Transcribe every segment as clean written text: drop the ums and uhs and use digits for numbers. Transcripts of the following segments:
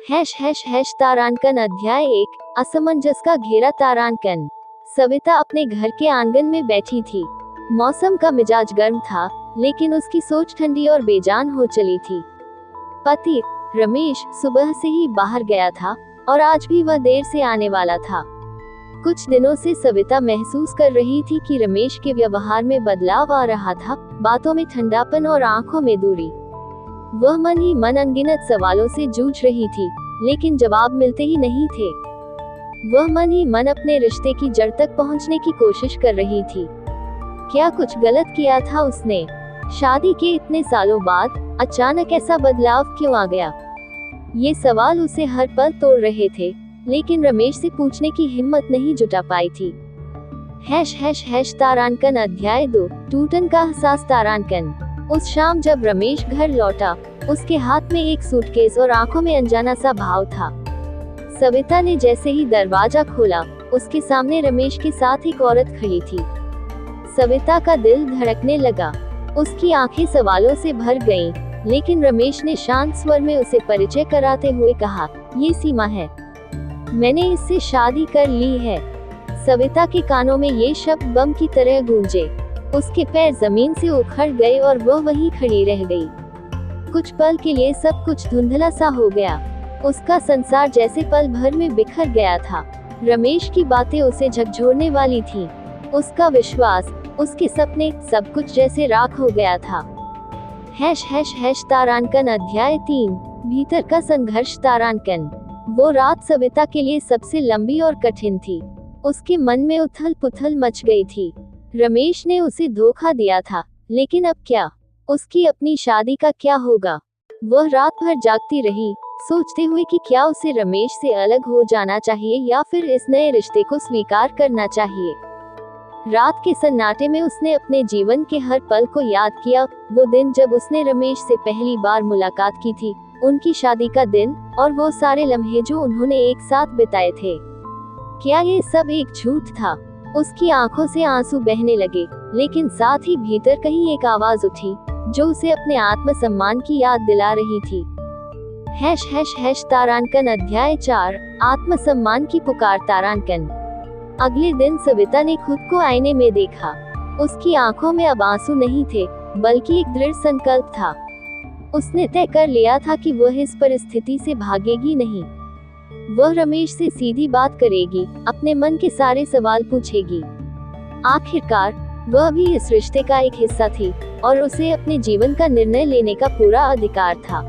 तारांकन अध्याय 1 असमंजस का घेरा तारांकन। सविता अपने घर के आंगन में बैठी थी। मौसम का मिजाज गर्म था, लेकिन उसकी सोच ठंडी और बेजान हो चली थी। पति रमेश सुबह से ही बाहर गया था और आज भी वह देर से आने वाला था। कुछ दिनों से सविता महसूस कर रही थी कि रमेश के व्यवहार में बदलाव आ रहा था, बातों में ठंडापन और आंखों में दूरी। वह मन ही मन अनगिनत सवालों से जूझ रही थी, लेकिन जवाब मिलते ही नहीं थे। वह मन ही मन अपने रिश्ते की जड़ तक पहुंचने की कोशिश कर रही थी। क्या कुछ गलत किया था उसने? शादी के इतने सालों बाद अचानक ऐसा बदलाव क्यों आ गया? ये सवाल उसे हर पल तोड़ रहे थे, लेकिन रमेश से पूछने की हिम्मत नहीं जुटा पाई थी। तारांकन अध्याय 2 टूटन का एहसास तारांकन। उस शाम जब रमेश घर लौटा, उसके हाथ में एक सूटकेस और आंखों में अनजाना सा भाव था। सविता ने जैसे ही दरवाजा खोला, उसके सामने रमेश के साथ एक औरत खड़ी थी। सविता का दिल धड़कने लगा। उसकी आंखें सवालों से भर गईं, लेकिन रमेश ने शांत स्वर में उसे परिचय कराते हुए कहा, ये सीमा है, मैंने इससे शादी कर ली है। सविता के कानों में ये शब्द बम की तरह गूंजे। उसके पैर जमीन से उखड़ गए और वह वहीं खड़ी रह गई। कुछ पल के लिए सब कुछ धुंधला सा हो गया। उसका संसार जैसे पल भर में बिखर गया था। रमेश की बातें उसे झकझोरने वाली थी। उसका विश्वास, उसके सपने, सब कुछ जैसे राख हो गया था। तारांकन अध्याय 3 भीतर का संघर्ष तारांकन। वो रात सविता के लिए सबसे लंबी और कठिन थी। उसके मन में उथल पुथल मच गई थी। रमेश ने उसे धोखा दिया था, लेकिन अब क्या? उसकी अपनी शादी का क्या होगा? वह रात भर जागती रही, सोचते हुए कि क्या उसे रमेश से अलग हो जाना चाहिए या फिर इस नए रिश्ते को स्वीकार करना चाहिए। रात के सन्नाटे में उसने अपने जीवन के हर पल को याद किया। वो दिन जब उसने रमेश से पहली बार मुलाकात की थी, उनकी शादी का दिन, और वो सारे लम्हे जो उन्होंने एक साथ बिताए थे। क्या ये सब एक झूठ था? उसकी आंखों से आंसू बहने लगे, लेकिन साथ ही भीतर कहीं एक आवाज उठी जो उसे अपने आत्मसम्मान की याद दिला रही थी। तारांकन अध्याय 4 आत्मसम्मान की पुकार तारांकन। अगले दिन सविता ने खुद को आईने में देखा। उसकी आंखों में अब आंसू नहीं थे, बल्कि एक दृढ़ संकल्प था। उसने तय कर लिया था कि वह इस परिस्थिति से भागेगी नहीं। वह रमेश से सीधी बात करेगी, अपने मन के सारे सवाल पूछेगी। आखिरकार वह भी इस रिश्ते का एक हिस्सा थी और उसे अपने जीवन का निर्णय लेने का पूरा अधिकार था।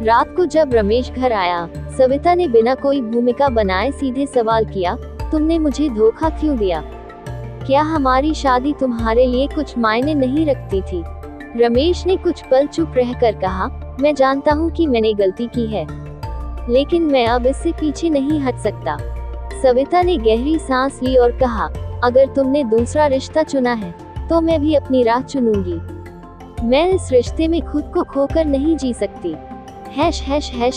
रात को जब रमेश घर आया, सविता ने बिना कोई भूमिका बनाए सीधे सवाल किया, तुमने मुझे धोखा क्यों दिया? क्या हमारी शादी तुम्हारे लिए कुछ मायने नहीं रखती थी? रमेश ने कुछ पल चुप रहकर कहा, मैं जानता हूँ कि मैंने गलती की है, लेकिन मैं अब इससे पीछे नहीं हट सकता। सविता ने गहरी सांस ली और कहा, अगर तुमने दूसरा रिश्ता चुना है, तो मैं भी अपनी राह चुनूंगी। मैं इस रिश्ते में खुद को खोकर नहीं जी सकती।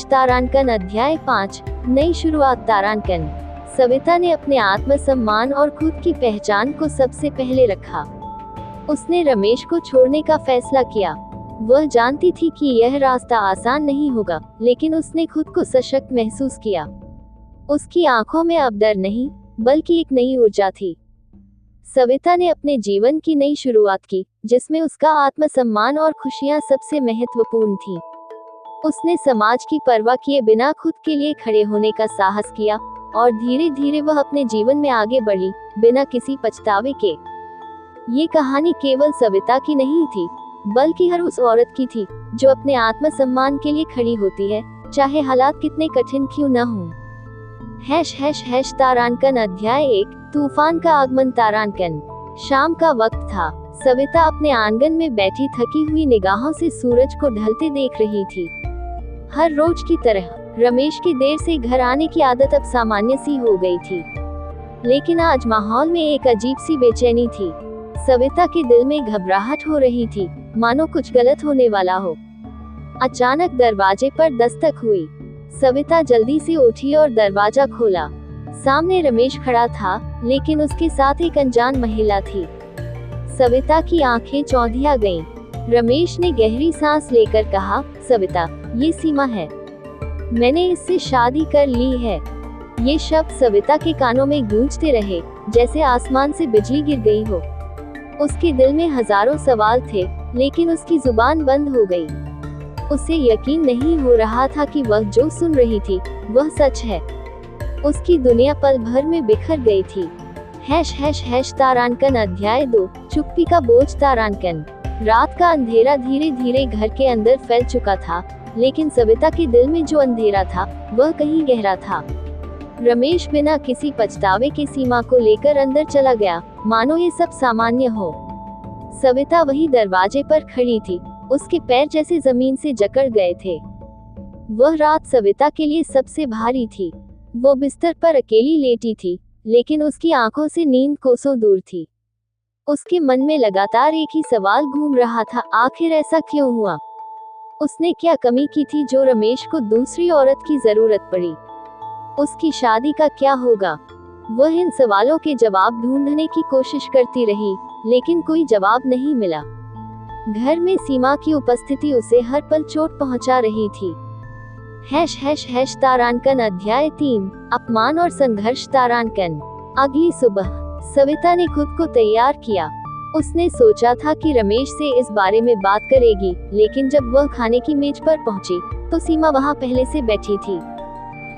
तारांकन अध्याय 5 नई शुरुआत तारांकन। सविता ने अपने आत्मसम्मान और खुद की पहचान को सबसे पहले रखा। उसने रमेश को छोड़ने का फैसला किया। वह जानती थी कि यह रास्ता आसान नहीं होगा, लेकिन उसने खुद को सशक्त महसूस किया। उसकी आंखों में अब डर नहीं, बल्कि एक नई ऊर्जा थी। सविता ने अपने जीवन की नई शुरुआत की, जिसमें उसका आत्मसम्मान और खुशियां सबसे महत्वपूर्ण थीं। उसने समाज की परवाह किए बिना खुद के लिए खड़े होने का साहस किया, और धीरे धीरे वह अपने जीवन में आगे बढ़ी, बिना किसी पछतावे के। ये कहानी केवल सविता की नहीं थी, बल्कि हर उस औरत की थी जो अपने आत्मसम्मान के लिए खड़ी होती है, चाहे हालात कितने कठिन क्यों न हों। तारांकन अध्याय 1 तूफान का आगमन तारांकन। शाम का वक्त था। सविता अपने आंगन में बैठी थकी हुई निगाहों से सूरज को ढलते देख रही थी। हर रोज की तरह रमेश के देर से घर आने की आदत अब सामान्य सी हो गई थी, लेकिन आज माहौल में एक अजीब सी बेचैनी थी। सविता के दिल में घबराहट हो रही थी, मानो कुछ गलत होने वाला हो। अचानक दरवाजे पर दस्तक हुई। सविता जल्दी से उठी और दरवाजा खोला। सामने रमेश खड़ा था, लेकिन उसके साथ एक अनजान महिला थी। सविता की आंखें चौंधिया गईं। रमेश ने गहरी सांस लेकर कहा, सविता, ये सीमा है। मैंने इससे शादी कर ली है। ये शब्द सविता के कानों में गूंजते रहे, जैसे आसमान से बिजली गिर गई हो। उसके दिल में हजारों सवाल थे, लेकिन उसकी जुबान बंद हो गई। उसे यकीन नहीं हो रहा था कि वह जो सुन रही थी वह सच है। उसकी दुनिया पल भर में बिखर गई थी। तारांकन अध्याय 2, चुप्पी का बोझ। तारांकन। रात का अंधेरा धीरे धीरे घर के अंदर फैल चुका था, लेकिन सविता के दिल में जो अंधेरा था वह कहीं गहरा था। रमेश बिना किसी पछतावे के सीमा को लेकर अंदर चला गया, मानो ये सब सामान्य हो। सविता वही दरवाजे पर खड़ी थी, उसके पैर जैसे जमीन से जकड़ गए थे। वह रात सविता के लिए सबसे भारी थी। वो बिस्तर पर अकेली लेटी थी, लेकिन उसकी आंखों से नींद कोसों दूर थी। उसके मन में लगातार एक ही सवाल घूम रहा था, आखिर ऐसा क्यों हुआ? उसने क्या कमी की थी जो रमेश को दूसरी औरत की जरूरत पड़ी? उसकी शादी का क्या होगा? वह इन सवालों के जवाब ढूंढने की कोशिश करती रही, लेकिन कोई जवाब नहीं मिला। घर में सीमा की उपस्थिति उसे हर पल चोट पहुंचा रही थी। तारांकन अध्याय 3, अपमान और संघर्ष। तारांकन। अगली सुबह सविता ने खुद को तैयार किया। उसने सोचा था कि रमेश से इस बारे में बात करेगी, लेकिन जब वह खाने की मेज पर पहुंची, तो सीमा वहां पहले से बैठी थी।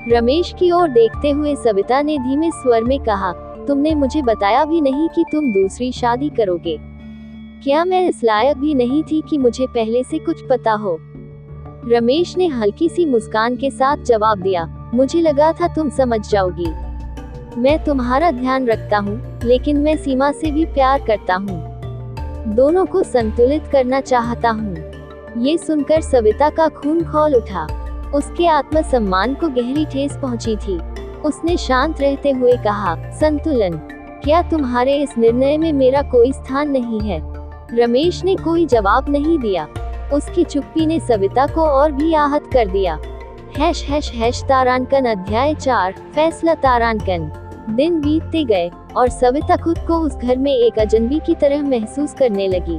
रमेश की ओर देखते हुए सविता ने धीमे स्वर में कहा, तुमने मुझे बताया भी नहीं कि तुम दूसरी शादी करोगे। क्या मैं इस लायक भी नहीं थी कि मुझे पहले से कुछ पता हो? रमेश ने हल्की सी मुस्कान के साथ जवाब दिया, मुझे लगा था तुम समझ जाओगी। मैं तुम्हारा ध्यान रखता हूँ, लेकिन मैं सीमा से भी प्यार करता हूँ। दोनों को संतुलित करना चाहता हूँ। ये सुनकर सविता का खून खौल उठा। उसके आत्मसम्मान को गहरी ठेस पहुंची थी। उसने शांत रहते हुए कहा, संतुलन? क्या तुम्हारे इस निर्णय में मेरा कोई स्थान नहीं है? रमेश ने कोई जवाब नहीं दिया। उसकी चुप्पी ने सविता को और भी आहत कर दिया। तारांकन अध्याय 4, फैसला। तारांकन। दिन बीतते गए और सविता खुद को उस घर में एक अजनबी की तरह महसूस करने लगी।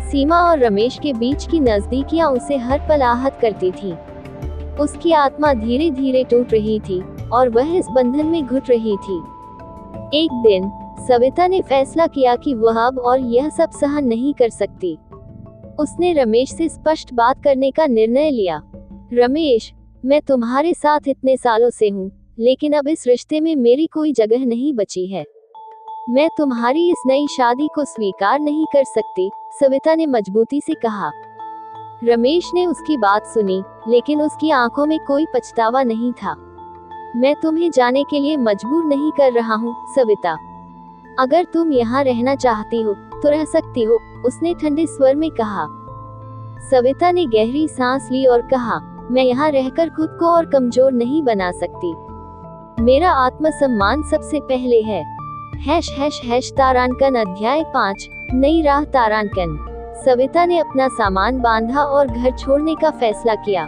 सीमा और रमेश के बीच की नजदीकियां उसे हर पल आहत करती थी। उसकी आत्मा धीरे धीरे टूट रही थी और वह इस बंधन में घुट रही थी। एक दिन सविता ने फैसला किया कि वह अब और यह सब सहन नहीं कर सकती। उसने रमेश से स्पष्ट बात करने का निर्णय लिया। रमेश, मैं तुम्हारे साथ इतने सालों से हूँ, लेकिन अब इस रिश्ते में मेरी कोई जगह नहीं बची है। मैं तुम्हारी इस नई शादी को स्वीकार नहीं कर सकती, सविता ने मजबूती से कहा। रमेश ने उसकी बात सुनी, लेकिन उसकी आंखों में कोई पछतावा नहीं था। मैं तुम्हें जाने के लिए मजबूर नहीं कर रहा हूँ, सविता। अगर तुम यहाँ रहना चाहती हो तो रह सकती हो, उसने ठंडे स्वर में कहा। सविता ने गहरी सांस ली और कहा, मैं यहाँ रहकर खुद को और कमजोर नहीं बना सकती। मेरा आत्मसम्मान सबसे पहले है। तारांकन अध्याय 5, नई राह। तारांकन। सविता ने अपना सामान बांधा और घर छोड़ने का फैसला किया।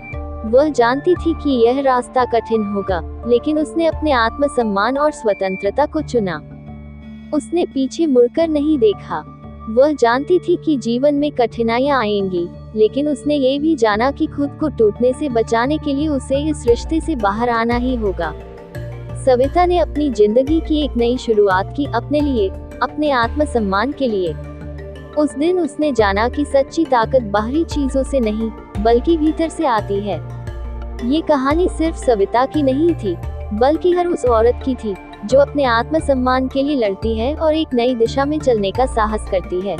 वह जानती थी कि यह रास्ता कठिन होगा, लेकिन उसने अपने आत्मसम्मान और स्वतंत्रता को चुना। उसने पीछे मुड़कर नहीं देखा। वह जानती थी कि जीवन में कठिनाइयां आएंगी, लेकिन उसने ये भी जाना कि खुद को टूटने से बचाने के लिए उसे इस रिश्ते से बाहर आना ही होगा। सविता ने अपनी जिंदगी की एक नई शुरुआत की, अपने लिए, अपने आत्मसम्मान के लिए। उस दिन उसने जाना कि सच्ची ताकत बाहरी चीजों से नहीं, बल्कि भीतर से आती है। ये कहानी सिर्फ सविता की नहीं थी, बल्कि हर उस औरत की थी जो अपने आत्मसम्मान के लिए लड़ती है और एक नई दिशा में चलने का साहस करती है।